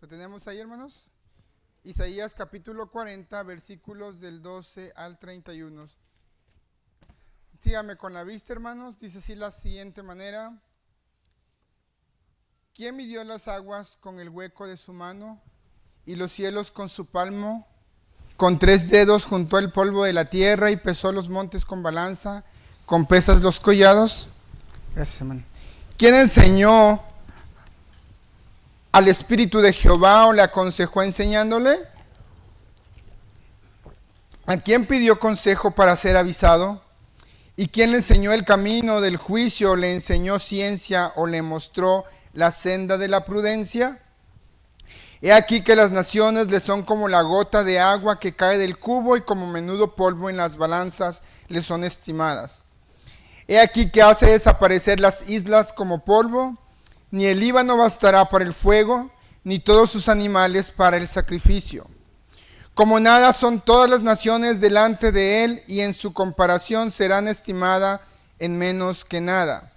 ¿Lo tenemos ahí, hermanos? Isaías capítulo 40, versículos del 12 al 31. Sígame con la vista, hermanos. Dice así la siguiente manera. ¿Quién midió las aguas con el hueco de su mano y los cielos con su palmo? Con 3 dedos juntó el polvo de la tierra y pesó los montes con balanza, con pesas los collados. Gracias, hermano. ¿Quién enseñó al Espíritu de Jehová o le aconsejó enseñándole? ¿A quién pidió consejo para ser avisado? ¿Y quién le enseñó el camino del juicio, le enseñó ciencia o le mostró la senda de la prudencia? He aquí que las naciones le son como la gota de agua que cae del cubo y como menudo polvo en las balanzas le son estimadas. He aquí que hace desaparecer las islas como polvo, ni el Líbano bastará para el fuego, ni todos sus animales para el sacrificio. Como nada son todas las naciones delante de él, y en su comparación serán estimadas en menos que nada,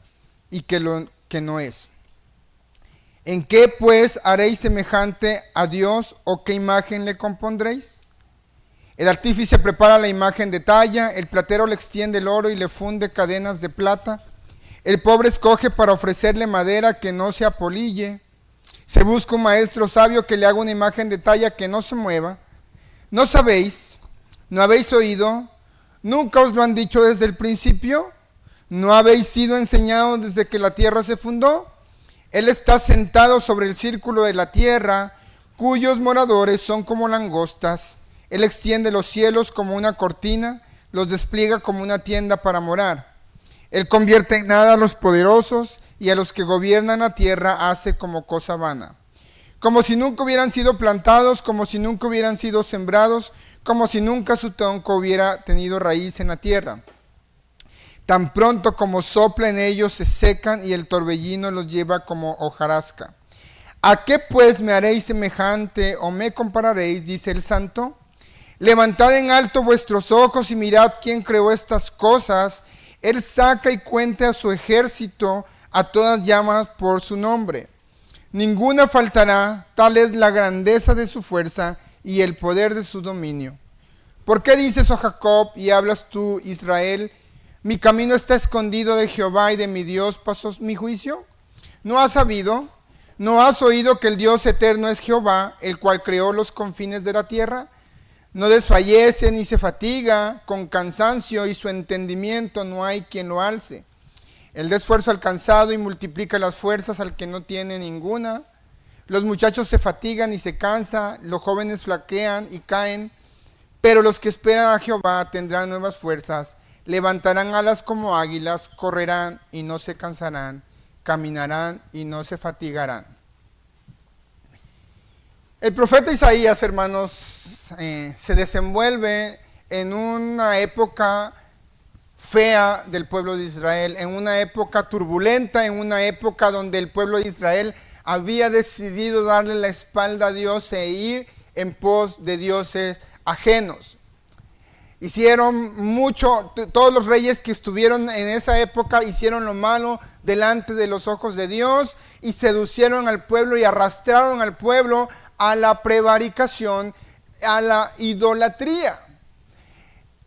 y que lo que no es. ¿En qué pues haréis semejante a Dios, o qué imagen le compondréis? El artífice prepara la imagen de talla, el platero le extiende el oro y le funde cadenas de plata. El pobre escoge para ofrecerle madera que no se apolille. Se busca un maestro sabio que le haga una imagen de talla que no se mueva. ¿No sabéis? ¿No habéis oído? ¿Nunca os lo han dicho desde el principio? ¿No habéis sido enseñados desde que la tierra se fundó? Él está sentado sobre el círculo de la tierra, cuyos moradores son como langostas. Él extiende los cielos como una cortina, los despliega como una tienda para morar. Él convierte en nada a los poderosos y a los que gobiernan la tierra hace como cosa vana. Como si nunca hubieran sido plantados, como si nunca hubieran sido sembrados, como si nunca su tronco hubiera tenido raíz en la tierra. Tan pronto como sopla en ellos se secan y el torbellino los lleva como hojarasca. ¿A qué pues me haréis semejante o me compararéis? Dice el Santo. Levantad en alto vuestros ojos y mirad quién creó estas cosas. Él saca y cuenta a su ejército, a todas llamas por su nombre. Ninguna faltará, tal es la grandeza de su fuerza y el poder de su dominio. ¿Por qué dices, oh Jacob, y hablas tú, Israel? Mi camino está escondido de Jehová y de mi Dios pasó mi juicio. ¿No has sabido? ¿No has oído que el Dios eterno es Jehová, el cual creó los confines de la tierra? No desfallece ni se fatiga, con cansancio y su entendimiento no hay quien lo alce. Él da esfuerzo al cansado y multiplica las fuerzas al que no tiene ninguna. Los muchachos se fatigan y se cansan, los jóvenes flaquean y caen, pero los que esperan a Jehová tendrán nuevas fuerzas, levantarán alas como águilas, correrán y no se cansarán, caminarán y no se fatigarán. El profeta Isaías, hermanos, se desenvuelve en una época fea del pueblo de Israel, en una época turbulenta, en una época donde el pueblo de Israel había decidido darle la espalda a Dios e ir en pos de dioses ajenos. Hicieron mucho, todos los reyes que estuvieron en esa época hicieron lo malo delante de los ojos de Dios y seducieron al pueblo y arrastraron al pueblo a la prevaricación, a la idolatría.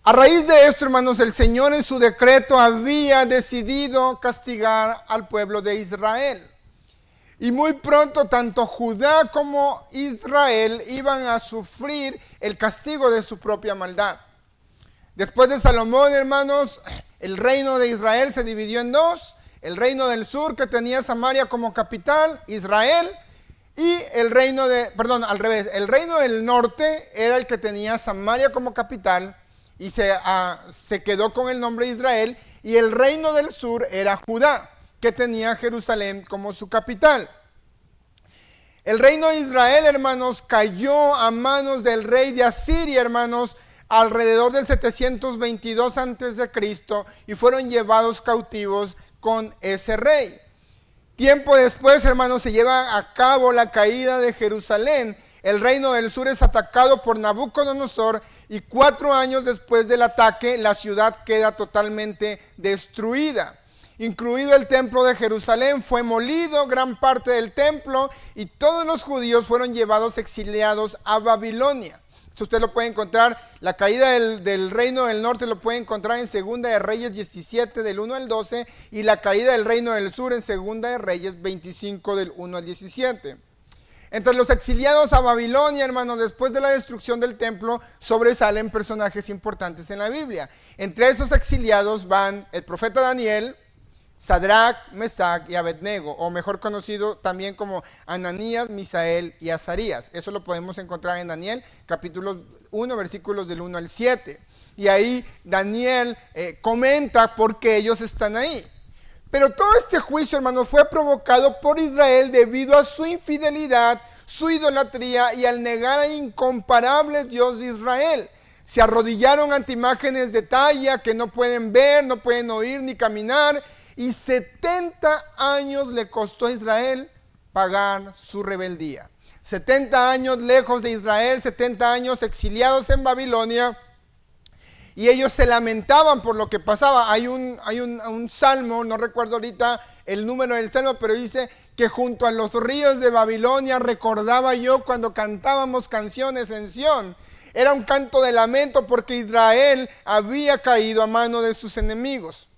A raíz de esto, hermanos, el Señor en su decreto había decidido castigar al pueblo de Israel. Y muy pronto tanto Judá como Israel iban a sufrir el castigo de su propia maldad. Después de Salomón, hermanos, el reino de Israel se dividió en dos. El reino del sur, que tenía Samaria como capital, Israel, y el reino el reino del norte era el que tenía Samaria como capital y se quedó con el nombre de Israel, y el reino del sur era Judá, que tenía Jerusalén como su capital. El reino de Israel, hermanos, cayó a manos del rey de Asiria, hermanos, alrededor del 722 a.C. y fueron llevados cautivos con ese rey. Tiempo después, hermanos, se lleva a cabo la caída de Jerusalén. El reino del sur es atacado por Nabucodonosor y 4 años después del ataque la ciudad queda totalmente destruida. incluido el templo de Jerusalén. Fue molido gran parte del templo y todos los judíos fueron llevados exiliados a Babilonia. Esto usted lo puede encontrar, la caída del reino del norte lo puede encontrar en Segunda de Reyes 17 del 1 al 12 y la caída del reino del sur en Segunda de Reyes 25 del 1 al 17. Entre los exiliados a Babilonia, hermanos, después de la destrucción del templo, sobresalen personajes importantes en la Biblia. Entre esos exiliados van el profeta Daniel, Sadrach, Mesac y Abednego, o mejor conocido también como Ananías, Misael y Azarías. Eso lo podemos encontrar en Daniel, capítulo 1, versículos del 1 al 7. Y ahí Daniel comenta por qué ellos están ahí. Pero todo este juicio, hermanos, fue provocado por Israel debido a su infidelidad, su idolatría y al negar al incomparable Dios de Israel. Se arrodillaron ante imágenes de talla que no pueden ver, no pueden oír ni caminar. Y 70 años le costó a Israel pagar su rebeldía. 70 años lejos de Israel, 70 años exiliados en Babilonia. Y ellos se lamentaban por lo que pasaba. Hay un salmo, no recuerdo ahorita el número del salmo, pero dice que junto a los ríos de Babilonia recordaba yo cuando cantábamos canciones en Sión. Era un canto de lamento porque Israel había caído a mano de sus enemigos.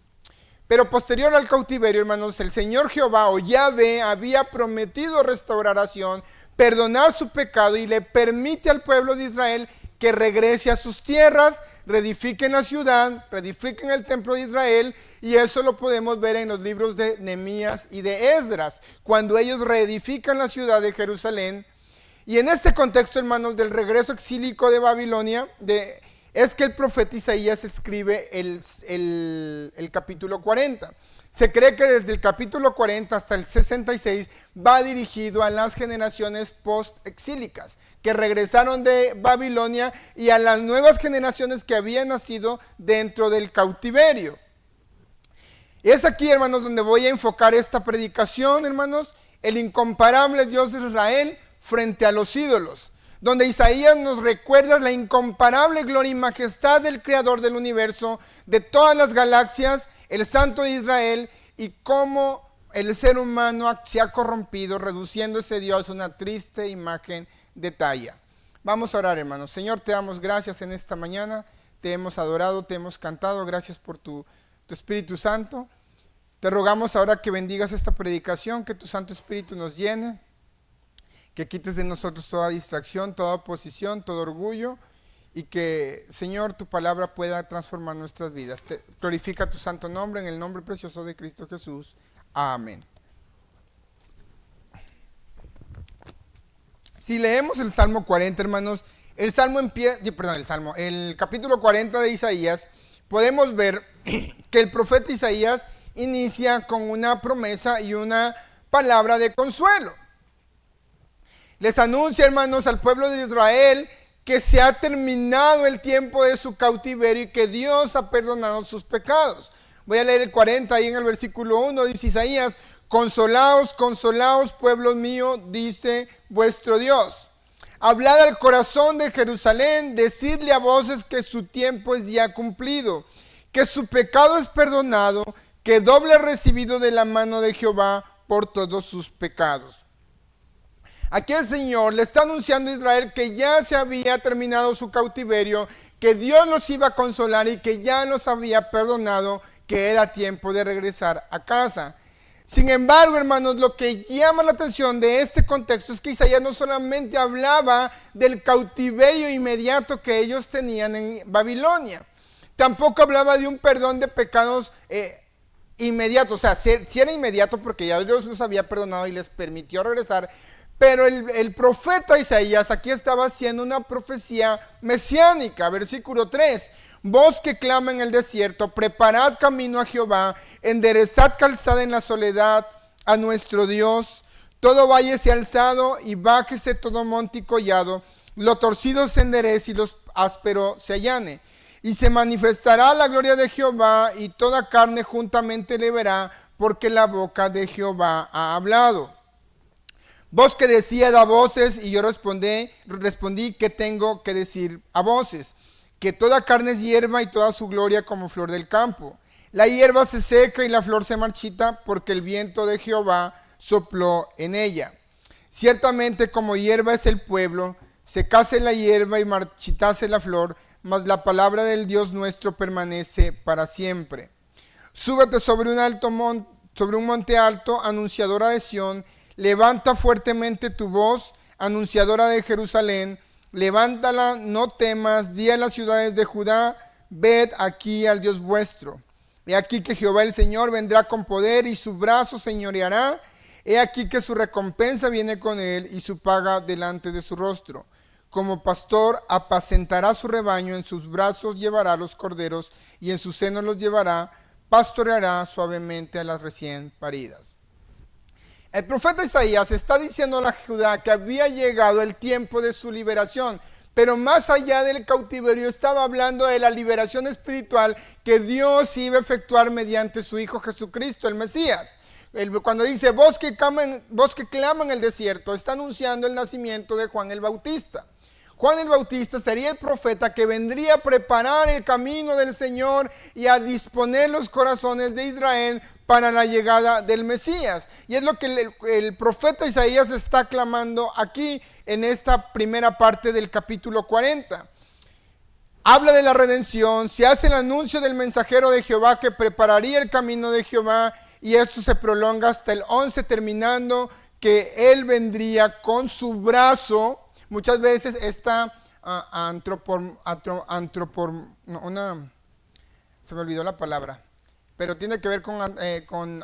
Pero posterior al cautiverio, hermanos, el Señor Jehová o Yahvé había prometido restaurar a Sión, perdonar su pecado y le permite al pueblo de Israel que regrese a sus tierras, reedifiquen la ciudad, reedifiquen el templo de Israel, y eso lo podemos ver en los libros de Nehemías y de Esdras, cuando ellos reedifican la ciudad de Jerusalén. Y en este contexto, hermanos, del regreso exílico de Babilonia, es que el profeta Isaías escribe el capítulo 40. Se cree que desde el capítulo 40 hasta el 66 va dirigido a las generaciones post-exílicas que regresaron de Babilonia y a las nuevas generaciones que habían nacido dentro del cautiverio. Y es aquí, hermanos, donde voy a enfocar esta predicación, hermanos, el incomparable Dios de Israel frente a los ídolos, donde Isaías nos recuerda la incomparable gloria y majestad del Creador del universo, de todas las galaxias, el Santo de Israel, y cómo el ser humano se ha corrompido, reduciendo ese Dios a una triste imagen de talla. Vamos a orar, hermanos. Señor, te damos gracias en esta mañana, te hemos adorado, te hemos cantado, gracias por tu Espíritu Santo. Te rogamos ahora que bendigas esta predicación, que tu Santo Espíritu nos llene, que quites de nosotros toda distracción, toda oposición, todo orgullo, y que, Señor, tu palabra pueda transformar nuestras vidas. Te glorifica tu santo nombre, en el nombre precioso de Cristo Jesús. Amén. Si leemos el Salmo 40, hermanos, el capítulo 40 de Isaías, podemos ver que el profeta Isaías inicia con una promesa y una palabra de consuelo. Les anuncia, hermanos, al pueblo de Israel que se ha terminado el tiempo de su cautiverio y que Dios ha perdonado sus pecados. Voy a leer el 40 ahí en el versículo 1, dice Isaías: consolaos, consolaos, pueblo mío, dice vuestro Dios. Hablad al corazón de Jerusalén, decidle a voces que su tiempo es ya cumplido, que su pecado es perdonado, que doble recibido de la mano de Jehová por todos sus pecados. Aquí el Señor le está anunciando a Israel que ya se había terminado su cautiverio, que Dios los iba a consolar y que ya los había perdonado, que era tiempo de regresar a casa. Sin embargo, hermanos, lo que llama la atención de este contexto es que Isaías no solamente hablaba del cautiverio inmediato que ellos tenían en Babilonia, tampoco hablaba de un perdón de pecados inmediato. O sea, si era inmediato porque ya Dios los había perdonado y les permitió regresar. Pero el profeta Isaías aquí estaba haciendo una profecía mesiánica. Versículo 3. Voz que clama en el desierto, preparad camino a Jehová, enderezad calzada en la soledad a nuestro Dios. Todo valle sea alzado y bájese todo monte y collado, lo torcido se enderece y lo áspero se allane. Y se manifestará la gloria de Jehová y toda carne juntamente le verá, porque la boca de Jehová ha hablado. Voz que decía da voces, y yo respondí que tengo que decir a voces, que toda carne es hierba y toda su gloria como flor del campo. La hierba se seca y la flor se marchita porque el viento de Jehová sopló en ella. Ciertamente como hierba es el pueblo, secase la hierba y marchitase la flor, mas la palabra del Dios nuestro permanece para siempre. Súbete sobre un monte alto, anunciadora de Sión, levanta fuertemente tu voz, anunciadora de Jerusalén, levántala, no temas, di a las ciudades de Judá, ved aquí al Dios vuestro. He aquí que Jehová el Señor vendrá con poder y su brazo señoreará. He aquí que su recompensa viene con él y su paga delante de su rostro. Como pastor apacentará su rebaño, en sus brazos llevará los corderos y en su seno los llevará, pastoreará suavemente a las recién paridas. El profeta Isaías está diciendo a la Judá que había llegado el tiempo de su liberación, pero más allá del cautiverio estaba hablando de la liberación espiritual que Dios iba a efectuar mediante su Hijo Jesucristo, el Mesías. Cuando dice voz que clama en el desierto, está anunciando el nacimiento de Juan el Bautista. Juan el Bautista sería el profeta que vendría a preparar el camino del Señor y a disponer los corazones de Israel para la llegada del Mesías. Y es lo que el profeta Isaías está clamando aquí en esta primera parte del capítulo 40. Habla de la redención, se hace el anuncio del mensajero de Jehová que prepararía el camino de Jehová, y esto se prolonga hasta el 11, terminando que él vendría con su brazo. Muchas veces esta se me olvidó la palabra, pero tiene que ver con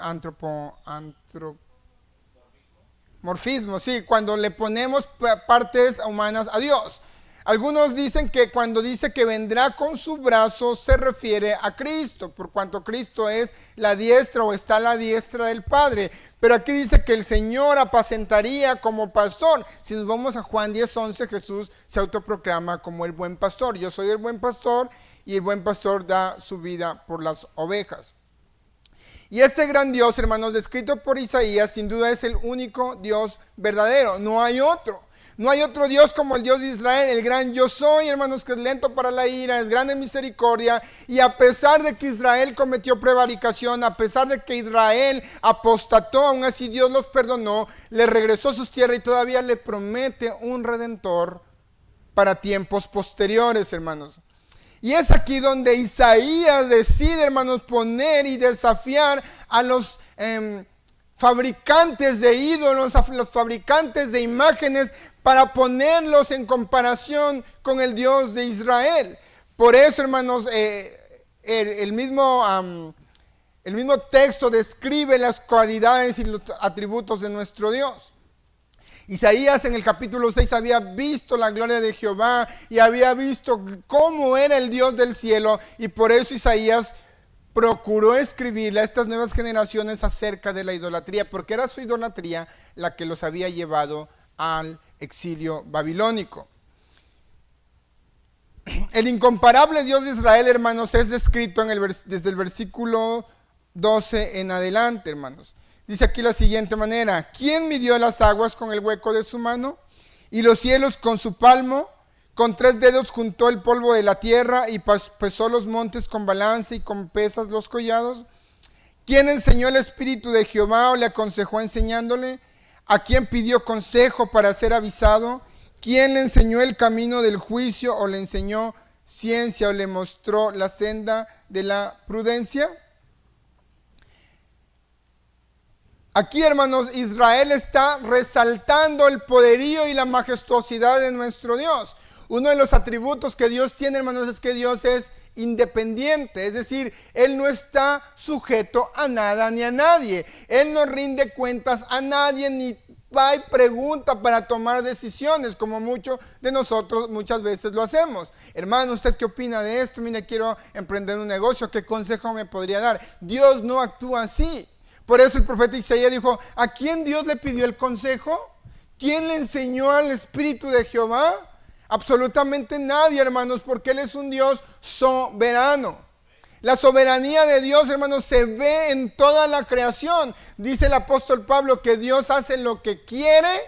antropomorfismo, sí, cuando le ponemos partes humanas a Dios. Algunos dicen que cuando dice que vendrá con su brazo se refiere a Cristo, por cuanto Cristo es la diestra o está a la diestra del Padre. Pero aquí dice que el Señor apacentaría como pastor. Si nos vamos a Juan 10:11, Jesús se autoproclama como el buen pastor. Yo soy el buen pastor y el buen pastor da su vida por las ovejas. Y este gran Dios, hermanos, descrito por Isaías, sin duda es el único Dios verdadero. No hay otro. No hay otro Dios como el Dios de Israel, el gran yo soy, hermanos, que es lento para la ira, es grande en misericordia. Y a pesar de que Israel cometió prevaricación, a pesar de que Israel apostató, aún así Dios los perdonó, le regresó a sus tierras y todavía le promete un redentor para tiempos posteriores, hermanos. Y es aquí donde Isaías decide, hermanos, poner y desafiar a los fabricantes de ídolos, a los fabricantes de imágenes, para ponerlos en comparación con el Dios de Israel. Por eso, hermanos, el mismo texto describe las cualidades y los atributos de nuestro Dios. Isaías en el capítulo 6 había visto la gloria de Jehová y había visto cómo era el Dios del cielo, y por eso Isaías procuró escribirle a estas nuevas generaciones acerca de la idolatría, porque era su idolatría la que los había llevado al exilio babilónico. El incomparable Dios de Israel, hermanos, es descrito desde el versículo 12 en adelante, hermanos. Dice aquí la siguiente manera: ¿quién midió las aguas con el hueco de su mano y los cielos con su palmo? Con 3 dedos juntó el polvo de la tierra y pesó los montes con balanza y con pesas los collados. ¿Quién enseñó el espíritu de Jehová o le aconsejó enseñándole? ¿A quién pidió consejo para ser avisado? ¿Quién le enseñó el camino del juicio o le enseñó ciencia o le mostró la senda de la prudencia? Aquí, hermanos, Israel está resaltando el poderío y la majestuosidad de nuestro Dios. Uno de los atributos que Dios tiene, hermanos, es que Dios es independiente, es decir, Él no está sujeto a nada ni a nadie. Él no rinde cuentas a nadie ni va y pregunta para tomar decisiones, como muchos de nosotros muchas veces lo hacemos. Hermano, ¿usted qué opina de esto? Mire, quiero emprender un negocio, ¿qué consejo me podría dar? Dios no actúa así. Por eso el profeta Isaías dijo: ¿a quién Dios le pidió el consejo? ¿Quién le enseñó al Espíritu de Jehová? Absolutamente nadie, hermanos, porque Él es un Dios soberano. La soberanía de Dios, hermanos, se ve en toda la creación. Dice el apóstol Pablo que Dios hace lo que quiere,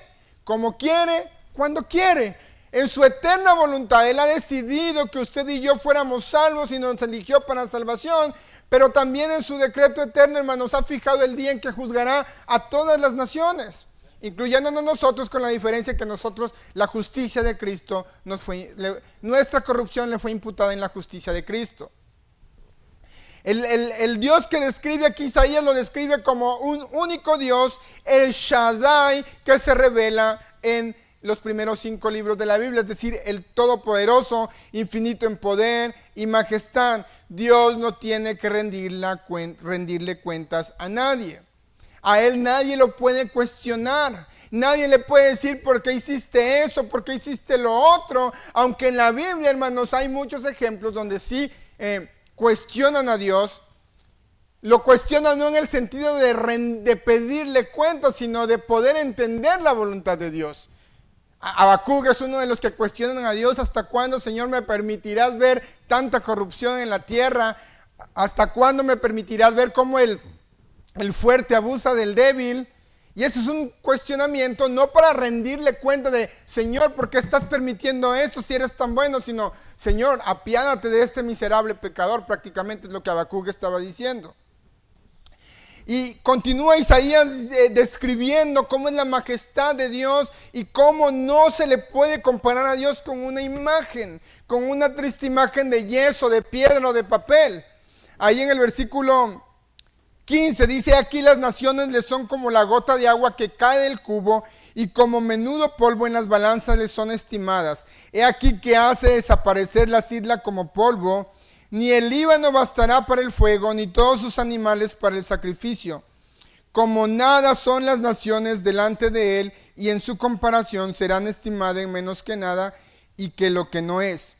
como quiere, cuando quiere. En su eterna voluntad, Él ha decidido que usted y yo fuéramos salvos y nos eligió para salvación. pero también en su decreto eterno, hermanos, ha fijado el día en que juzgará a todas las naciones, incluyéndonos nosotros, con la diferencia que nosotros, la justicia de Cristo, nuestra corrupción le fue imputada en la justicia de Cristo. El Dios que describe aquí Isaías lo describe como un único Dios, el Shaddai, que se revela en los primeros 5 libros de la Biblia, es decir, el Todopoderoso, infinito en poder y majestad. Dios no tiene que rendirle cuentas a nadie. A Él nadie lo puede cuestionar. Nadie le puede decir por qué hiciste eso, por qué hiciste lo otro. Aunque en la Biblia, hermanos, hay muchos ejemplos donde sí cuestionan a Dios. Lo cuestionan no en el sentido de pedirle cuentas, sino de poder entender la voluntad de Dios. Habacuc es uno de los que cuestionan a Dios: ¿hasta cuándo, Señor, me permitirás ver tanta corrupción en la tierra? ¿Hasta cuándo me permitirás ver cómo el fuerte abusa del débil? Y ese es un cuestionamiento no para rendirle cuenta de: Señor, ¿por qué estás permitiendo esto si eres tan bueno? Sino: Señor, apiádate de este miserable pecador. Prácticamente es lo que Habacuc estaba diciendo. Y continúa Isaías describiendo cómo es la majestad de Dios y cómo no se le puede comparar a Dios con una imagen, con una triste imagen de yeso, de piedra o de papel. Ahí en el versículo 15 dice: aquí las naciones le son como la gota de agua que cae del cubo, y como menudo polvo en las balanzas le son estimadas. He aquí que hace desaparecer la sidla como polvo, ni el Líbano bastará para el fuego, ni todos sus animales para el sacrificio. Como nada son las naciones delante de él, y en su comparación serán estimadas en menos que nada, y que lo que no es.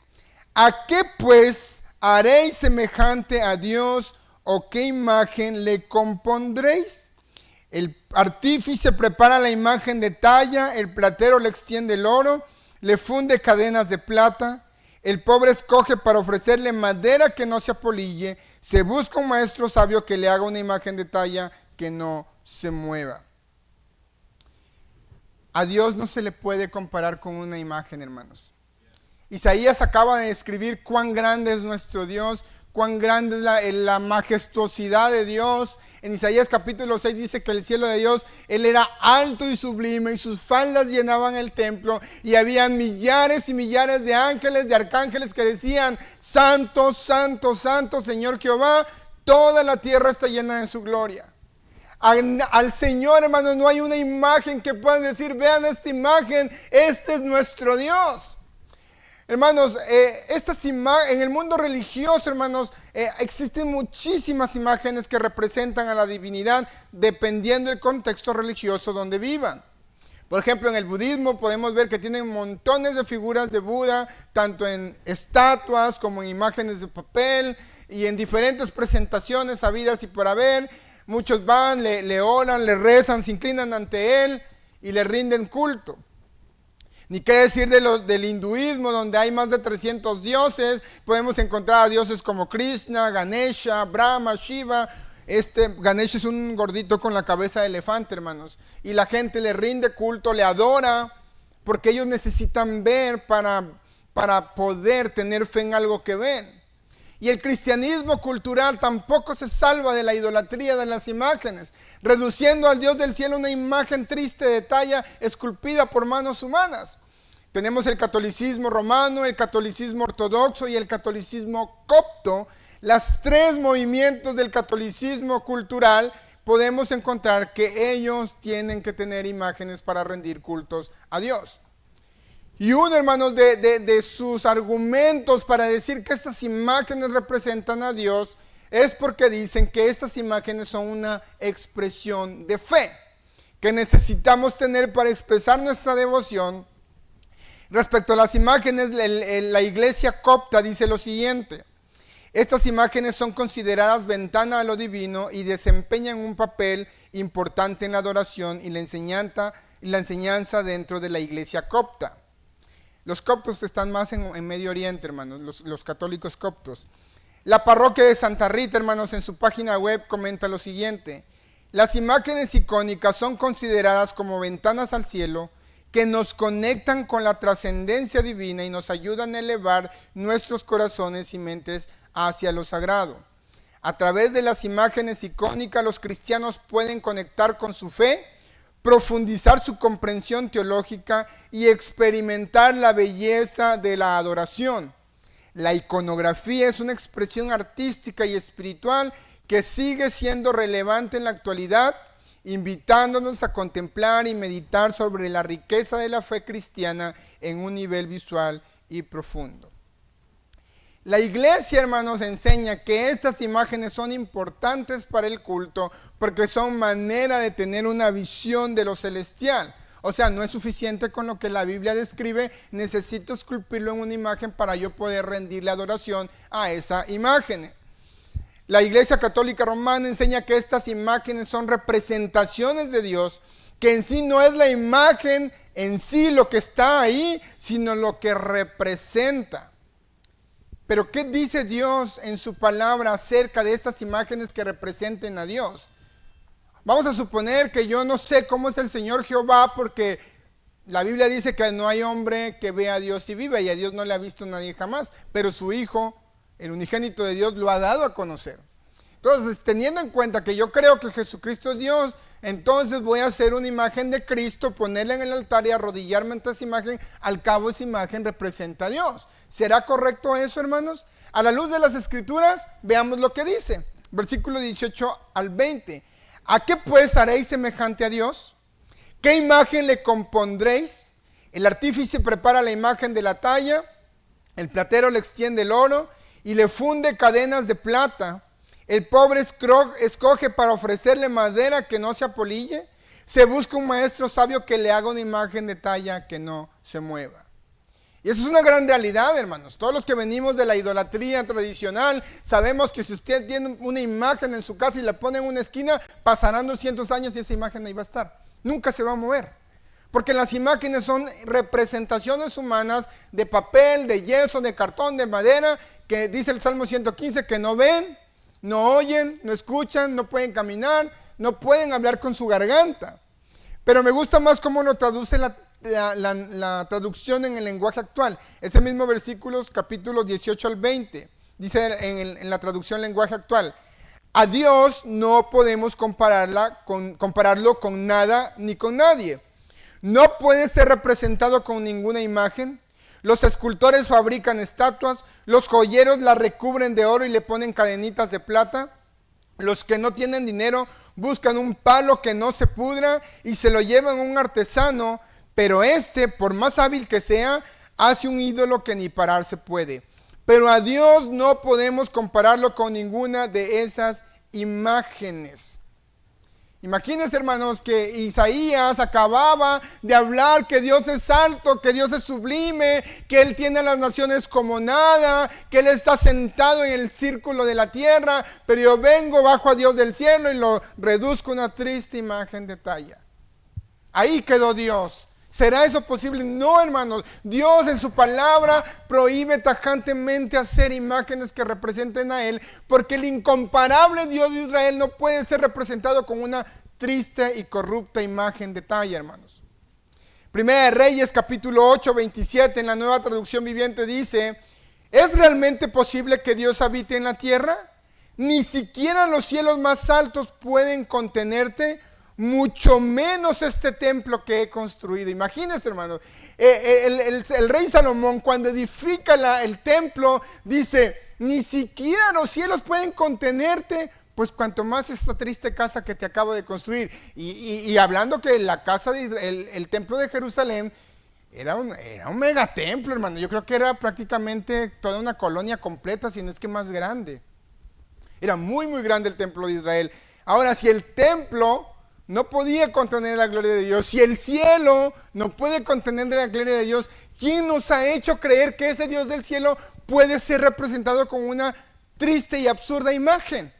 ¿A qué pues haréis semejante a Dios, o qué imagen le compondréis? El artífice prepara la imagen de talla, el platero le extiende el oro, le funde cadenas de plata. El pobre escoge para ofrecerle madera que no se apolille. Se busca un maestro sabio que le haga una imagen de talla que no se mueva. A Dios no se le puede comparar con una imagen, hermanos. Isaías acaba de describir cuán grande es nuestro Dios, cuán grande es la majestuosidad de Dios. En Isaías capítulo 6 dice que el cielo de Dios, Él era alto y sublime, y sus faldas llenaban el templo, y había millares y millares de ángeles, de arcángeles que decían: Santo, Santo, Santo, Señor Jehová, toda la tierra está llena de su gloria. Al Señor, hermanos, no hay una imagen que puedan decir: vean esta imagen, este es nuestro Dios. Hermanos, en el mundo religioso, hermanos, existen muchísimas imágenes que representan a la divinidad dependiendo del contexto religioso donde vivan. Por ejemplo, en el budismo podemos ver que tienen montones de figuras de Buda, tanto en estatuas como en imágenes de papel y en diferentes presentaciones habidas y por haber. Muchos van, le oran, le rezan, se inclinan ante él y le rinden culto. Ni qué decir del hinduismo, donde hay más de 300 dioses. Podemos encontrar a dioses como Krishna, Ganesha, Brahma, Shiva. Ganesha es un gordito con la cabeza de elefante, hermanos. Y la gente le rinde culto, le adora, porque ellos necesitan ver para poder tener fe en algo que ven. Y el cristianismo cultural tampoco se salva de la idolatría de las imágenes, reduciendo al Dios del cielo una imagen triste de talla esculpida por manos humanas. Tenemos el catolicismo romano, el catolicismo ortodoxo y el catolicismo copto. Las 3 movimientos del catolicismo cultural podemos encontrar que ellos tienen que tener imágenes para rendir cultos a Dios. Y uno, hermanos, de sus argumentos para decir que estas imágenes representan a Dios es porque dicen que estas imágenes son una expresión de fe que necesitamos tener para expresar nuestra devoción. Respecto a las imágenes, la iglesia copta dice lo siguiente: estas imágenes son consideradas ventana a lo divino y desempeñan un papel importante en la adoración y la enseñanza dentro de la iglesia copta. Los coptos están más en Medio Oriente, hermanos, los católicos coptos. La parroquia de Santa Rita, hermanos, en su página web comenta lo siguiente: las imágenes icónicas son consideradas como ventanas al cielo que nos conectan con la trascendencia divina y nos ayudan a elevar nuestros corazones y mentes hacia lo sagrado. A través de las imágenes icónicas, los cristianos pueden conectar con su fe, profundizar su comprensión teológica y experimentar la belleza de la adoración. La iconografía es una expresión artística y espiritual que sigue siendo relevante en la actualidad, invitándonos a contemplar y meditar sobre la riqueza de la fe cristiana en un nivel visual y profundo. La iglesia, hermanos, enseña que estas imágenes son importantes para el culto porque son manera de tener una visión de lo celestial. O sea, no es suficiente con lo que la Biblia describe, necesito esculpirlo en una imagen para yo poder rendirle adoración a esa imagen. La Iglesia Católica Romana enseña que estas imágenes son representaciones de Dios, que en sí no es la imagen en sí lo que está ahí, sino lo que representa. Pero ¿qué dice Dios en su palabra acerca de estas imágenes que representen a Dios? Vamos a suponer que yo no sé cómo es el Señor Jehová, porque la Biblia dice que no hay hombre que vea a Dios y viva, y a Dios no le ha visto nadie jamás, pero su Hijo, el unigénito de Dios, lo ha dado a conocer. Entonces, teniendo en cuenta que yo creo que Jesucristo es Dios, entonces voy a hacer una imagen de Cristo, ponerla en el altar y arrodillarme ante esa imagen. Al cabo, esa imagen representa a Dios. ¿Será correcto eso, hermanos? A la luz de las Escrituras, veamos lo que dice. Versículo 18 al 20. ¿A qué pues haréis semejante a Dios? ¿Qué imagen le compondréis? El artífice prepara la imagen de la talla, el platero le extiende el oro y le funde cadenas de plata. El pobre escoge para ofrecerle madera que no se apolille. Se busca un maestro sabio que le haga una imagen de talla que no se mueva. Y eso es una gran realidad, hermanos. Todos los que venimos de la idolatría tradicional sabemos que si usted tiene una imagen en su casa y la pone en una esquina, pasarán 200 años y esa imagen ahí va a estar. Nunca se va a mover. Porque las imágenes son representaciones humanas de papel, de yeso, de cartón, de madera, que dice el Salmo 115 que no ven, no oyen, no escuchan, no pueden caminar, no pueden hablar con su garganta. Pero me gusta más cómo lo traduce la traducción en el lenguaje actual. Ese mismo versículo, capítulos 18 al 20, dice en la traducción lenguaje actual: a Dios no podemos compararlo con nada ni con nadie. No puede ser representado con ninguna imagen. Los escultores fabrican estatuas, los joyeros la recubren de oro y le ponen cadenitas de plata. Los que no tienen dinero buscan un palo que no se pudra y se lo llevan a un artesano, pero por más hábil que sea, hace un ídolo que ni pararse puede. Pero a Dios no podemos compararlo con ninguna de esas imágenes. Imagínense, hermanos, que Isaías acababa de hablar que Dios es alto, que Dios es sublime, que Él tiene a las naciones como nada, que Él está sentado en el círculo de la tierra, pero yo vengo bajo a Dios del cielo y lo reduzco a una triste imagen de talla. Ahí quedó Dios. ¿Será eso posible? No, hermanos. Dios en su palabra prohíbe tajantemente hacer imágenes que representen a Él, porque el incomparable Dios de Israel no puede ser representado con una triste y corrupta imagen de talla, hermanos. Primera de Reyes, capítulo 8, 27, en la Nueva Traducción Viviente dice: ¿es realmente posible que Dios habite en la tierra? Ni siquiera los cielos más altos pueden contenerte, mucho menos este templo que he construido. Imagínense, hermanos, el rey Salomón, cuando edifica el templo, dice: ni siquiera los cielos pueden contenerte, pues cuanto más esta triste casa que te acabo de construir. Y hablando que la casa de Israel, el templo de Jerusalén, era un megatemplo, hermano. Yo creo que era prácticamente toda una colonia completa, si no es que más grande. Era muy, muy grande el templo de Israel. Ahora, si el templo no podía contener la gloria de Dios, si el cielo no puede contener la gloria de Dios, ¿quién nos ha hecho creer que ese Dios del cielo puede ser representado con una triste y absurda imagen?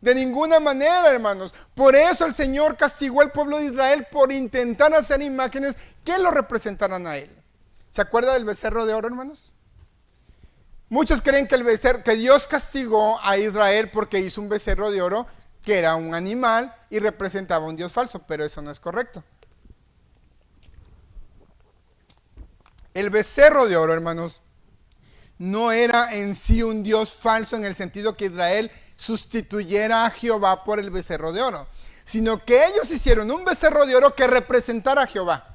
De ninguna manera, hermanos. Por eso el Señor castigó al pueblo de Israel por intentar hacer imágenes que lo representaran a Él. ¿Se acuerda del becerro de oro, hermanos? Muchos creen que Dios castigó a Israel porque hizo un becerro de oro que era un animal y representaba a un Dios falso, pero eso no es correcto. El becerro de oro, hermanos, no era en sí un Dios falso en el sentido que Israel sustituyera a Jehová por el becerro de oro, sino que ellos hicieron un becerro de oro que representara a Jehová.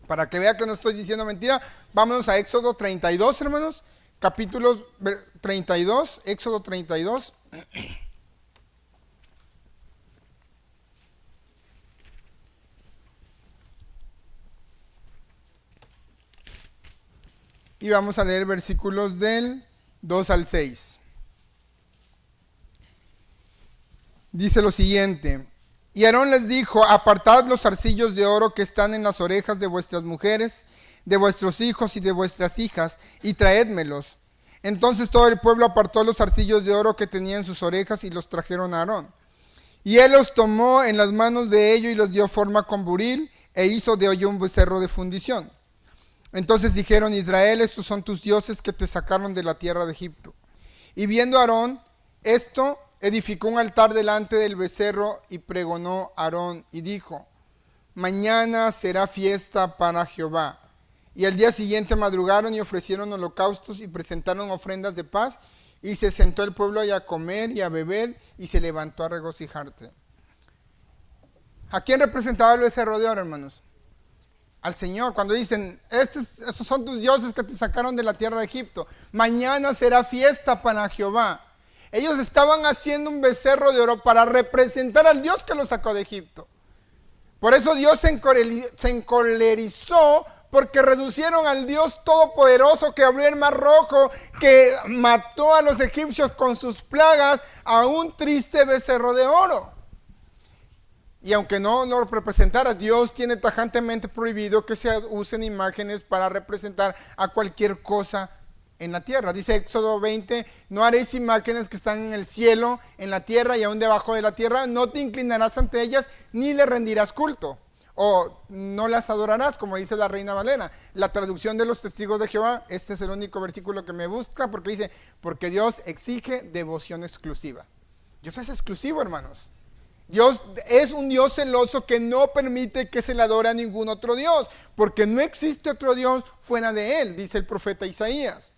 Para que vea que no estoy diciendo mentira, vámonos a Éxodo 32, hermanos, capítulo 32, Éxodo 32. Y vamos a leer versículos del 2 al 6. Dice lo siguiente: y Aarón les dijo: apartad los zarcillos de oro que están en las orejas de vuestras mujeres, de vuestros hijos y de vuestras hijas, y traédmelos. Entonces todo el pueblo apartó los zarcillos de oro que tenía en sus orejas y los trajeron a Aarón. Y él los tomó en las manos de ellos y los dio forma con buril, e hizo de ello un becerro de fundición. Entonces dijeron: Israel, estos son tus dioses que te sacaron de la tierra de Egipto. Y viendo Aarón esto, edificó un altar delante del becerro y pregonó Aarón y dijo: mañana será fiesta para Jehová. Y al día siguiente madrugaron y ofrecieron holocaustos y presentaron ofrendas de paz, y se sentó el pueblo a comer y a beber, y se levantó a regocijarse. ¿A quién representaba el becerro de oro, hermanos? Al Señor. Cuando dicen: esos son tus dioses que te sacaron de la tierra de Egipto, mañana será fiesta para Jehová. Ellos estaban haciendo un becerro de oro para representar al Dios que los sacó de Egipto. Por eso Dios se encolerizó, porque reducieron al Dios todopoderoso que abrió el mar rojo, que mató a los egipcios con sus plagas, a un triste becerro de oro. Y aunque no lo representara, Dios tiene tajantemente prohibido que se usen imágenes para representar a cualquier cosa en la tierra. Dice Éxodo 20: no haréis imágenes que están en el cielo, en la tierra y aún debajo de la tierra. No te inclinarás ante ellas, ni le rendirás culto. O no las adorarás, como dice la Reina Valera. La traducción de los testigos de Jehová, este es el único versículo que me busca, porque dice: porque Dios exige devoción exclusiva. Dios es exclusivo, hermanos. Dios es un Dios celoso que no permite que se le adore a ningún otro Dios, porque no existe otro Dios fuera de él, dice el profeta Isaías.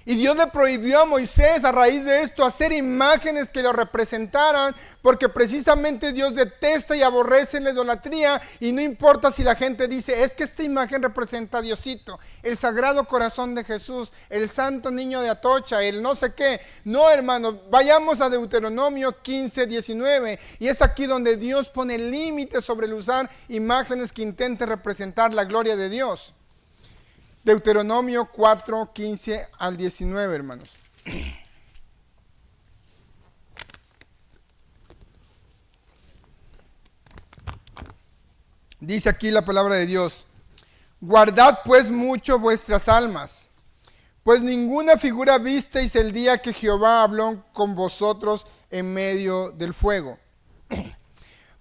Y Dios le prohibió a Moisés a raíz de esto hacer imágenes que lo representaran, porque precisamente Dios detesta y aborrece la idolatría, y no importa si la gente dice: es que esta imagen representa a Diosito, el Sagrado Corazón de Jesús, el Santo Niño de Atocha, el no sé qué. No, hermanos, vayamos a Deuteronomio 15, 19, y es aquí donde Dios pone límites sobre el usar imágenes que intenten representar la gloria de Dios. Deuteronomio 4, 15 al 19, hermanos. Dice aquí la palabra de Dios: guardad pues mucho vuestras almas, pues ninguna figura visteis el día que Jehová habló con vosotros en medio del fuego,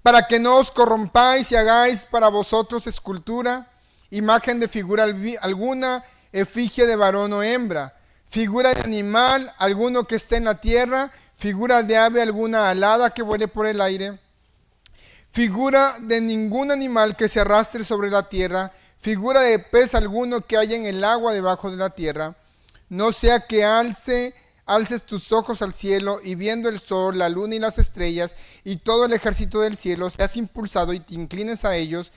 para que no os corrompáis y hagáis para vosotros escultura, imagen de figura alguna, efigie de varón o hembra, figura de animal alguno que esté en la tierra, figura de ave alguna alada que vuele por el aire, figura de ningún animal que se arrastre sobre la tierra, figura de pez alguno que haya en el agua debajo de la tierra. No sea que alces tus ojos al cielo, y viendo el sol, la luna y las estrellas y todo el ejército del cielo, seas impulsado y te inclines a ellos,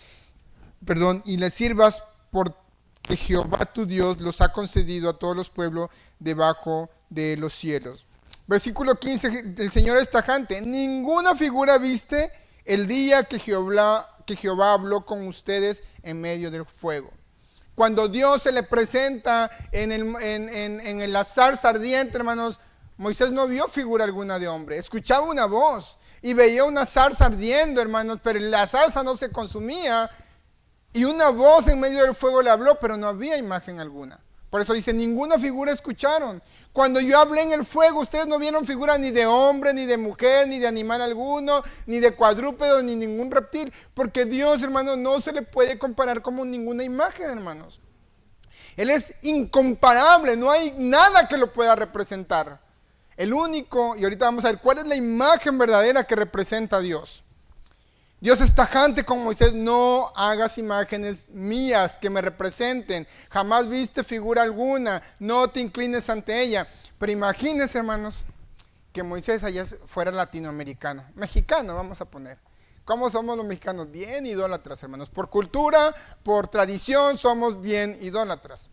y les sirvas, porque Jehová tu Dios los ha concedido a todos los pueblos debajo de los cielos. Versículo 15, el Señor es tajante: ninguna figura viste el día que Jehová habló con ustedes en medio del fuego. Cuando Dios se le presenta en la zarza ardiente, hermanos, Moisés no vio figura alguna de hombre, escuchaba una voz y veía una zarza ardiendo, hermanos, pero la zarza no se consumía. Y una voz en medio del fuego le habló, pero no había imagen alguna. Por eso dice: ninguna figura escucharon. Cuando yo hablé en el fuego, ustedes no vieron figura ni de hombre, ni de mujer, ni de animal alguno, ni de cuadrúpedo, ni ningún reptil. Porque Dios, hermanos, no se le puede comparar como ninguna imagen, hermanos. Él es incomparable, no hay nada que lo pueda representar. El único, y ahorita vamos a ver cuál es la imagen verdadera que representa a Dios. Dios es tajante con Moisés: no hagas imágenes mías que me representen. Jamás viste figura alguna, no te inclines ante ella. Pero imagínense, hermanos, que Moisés allá fuera latinoamericano, mexicano vamos a poner. ¿Cómo somos los mexicanos? Bien idólatras, hermanos. Por cultura, por tradición, somos bien idólatras.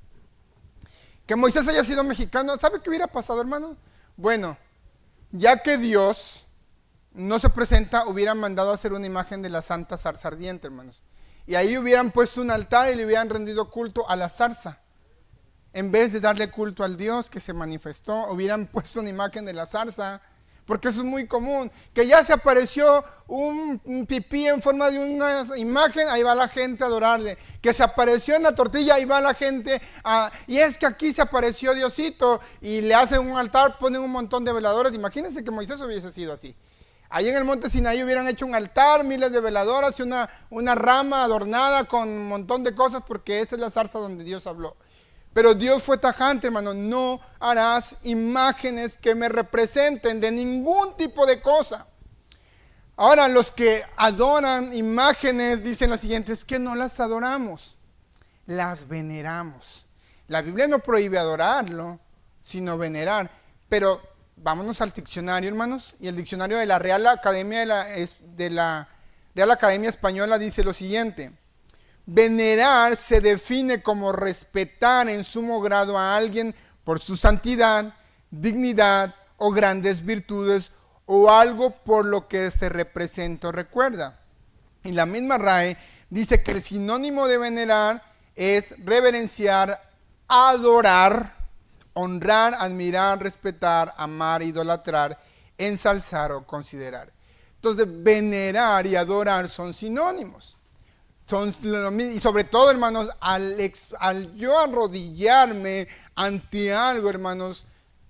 Que Moisés haya sido mexicano, ¿sabe qué hubiera pasado, hermano? Bueno, ya que Dios no se presenta, hubieran mandado a hacer una imagen de la santa zarza ardiente, hermanos. Y ahí hubieran puesto un altar y le hubieran rendido culto a la zarza. En vez de darle culto al Dios que se manifestó, hubieran puesto una imagen de la zarza. Porque eso es muy común. Que ya se apareció un pipí en forma de una imagen, ahí va la gente a adorarle. Que se apareció en la tortilla, ahí va la gente y es que aquí se apareció Diosito y le hacen un altar, ponen un montón de veladores. Imagínense que Moisés hubiese sido así. Ahí en el monte Sinaí hubieran hecho un altar, miles de veladoras y una rama adornada con un montón de cosas, porque esa es la zarza donde Dios habló. Pero Dios fue tajante, hermano, no harás imágenes que me representen de ningún tipo de cosa. Ahora, los que adoran imágenes dicen lo siguiente, es que no las adoramos, las veneramos. La Biblia no prohíbe adorarlo, sino venerar. Pero vámonos al diccionario, hermanos, y el diccionario de la Real Academia Real Academia Española dice lo siguiente: venerar se define como respetar en sumo grado a alguien por su santidad, dignidad o grandes virtudes o algo por lo que se representa o recuerda. Y la misma RAE dice que el sinónimo de venerar es reverenciar, adorar, honrar, admirar, respetar, amar, idolatrar, ensalzar o considerar. Entonces, venerar y adorar son sinónimos. Y sobre todo, hermanos, al yo arrodillarme ante algo, hermanos,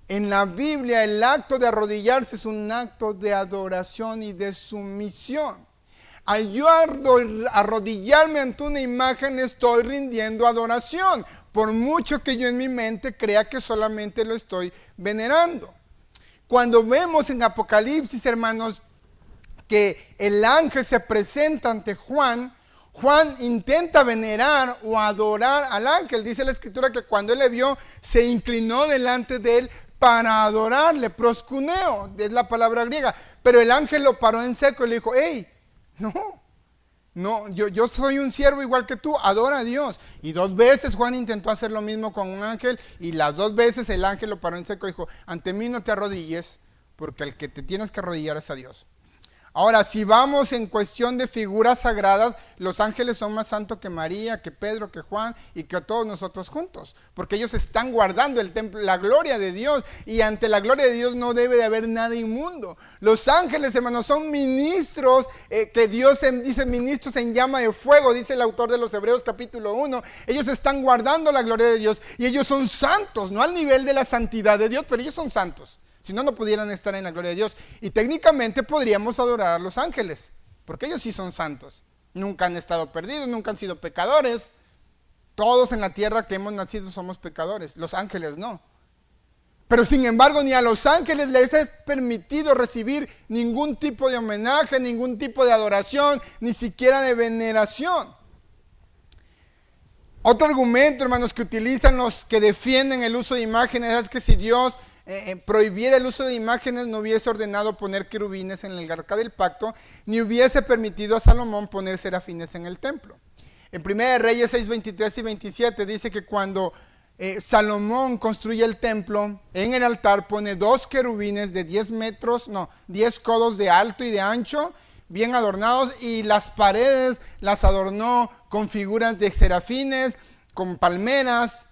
en la Biblia el acto de arrodillarse es un acto de adoración y de sumisión. Al yo arrodillarme ante una imagen estoy rindiendo adoración, por mucho que yo en mi mente crea que solamente lo estoy venerando. Cuando vemos en Apocalipsis, hermanos, que el ángel se presenta ante Juan intenta venerar o adorar al ángel. Dice la escritura que cuando él le vio, se inclinó delante de él para adorarle. Proskuneo, es la palabra griega. Pero el ángel lo paró en seco y le dijo, hey, no, yo soy un siervo igual que tú, adora a Dios. Y 2 veces Juan intentó hacer lo mismo con un ángel, y las 2 veces el ángel lo paró en seco y dijo, ante mí no te arrodilles, porque el que te tienes que arrodillar es a Dios. Ahora, si vamos en cuestión de figuras sagradas, los ángeles son más santos que María, que Pedro, que Juan y que todos nosotros juntos, porque ellos están guardando el templo, la gloria de Dios, y ante la gloria de Dios no debe de haber nada inmundo. Los ángeles, hermanos, son ministros, que Dios dice ministros en llama de fuego, dice el autor de los Hebreos capítulo 1. Ellos están guardando la gloria de Dios y ellos son santos, no al nivel de la santidad de Dios, pero ellos son santos. Si no, no pudieran estar en la gloria de Dios. Y técnicamente podríamos adorar a los ángeles, porque ellos sí son santos. Nunca han estado perdidos, nunca han sido pecadores. Todos en la tierra que hemos nacido somos pecadores, los ángeles no. Pero sin embargo, ni a los ángeles les es permitido recibir ningún tipo de homenaje, ningún tipo de adoración, ni siquiera de veneración. Otro argumento, hermanos, que utilizan los que defienden el uso de imágenes es que si Dios prohibiera el uso de imágenes, no hubiese ordenado poner querubines en el arca del pacto, ni hubiese permitido a Salomón poner serafines en el templo. En 1 Reyes 6, 23 y 27 dice que cuando Salomón construye el templo, en el altar pone 2 querubines de 10 codos de alto y de ancho, bien adornados, y las paredes las adornó con figuras de serafines, con palmeras.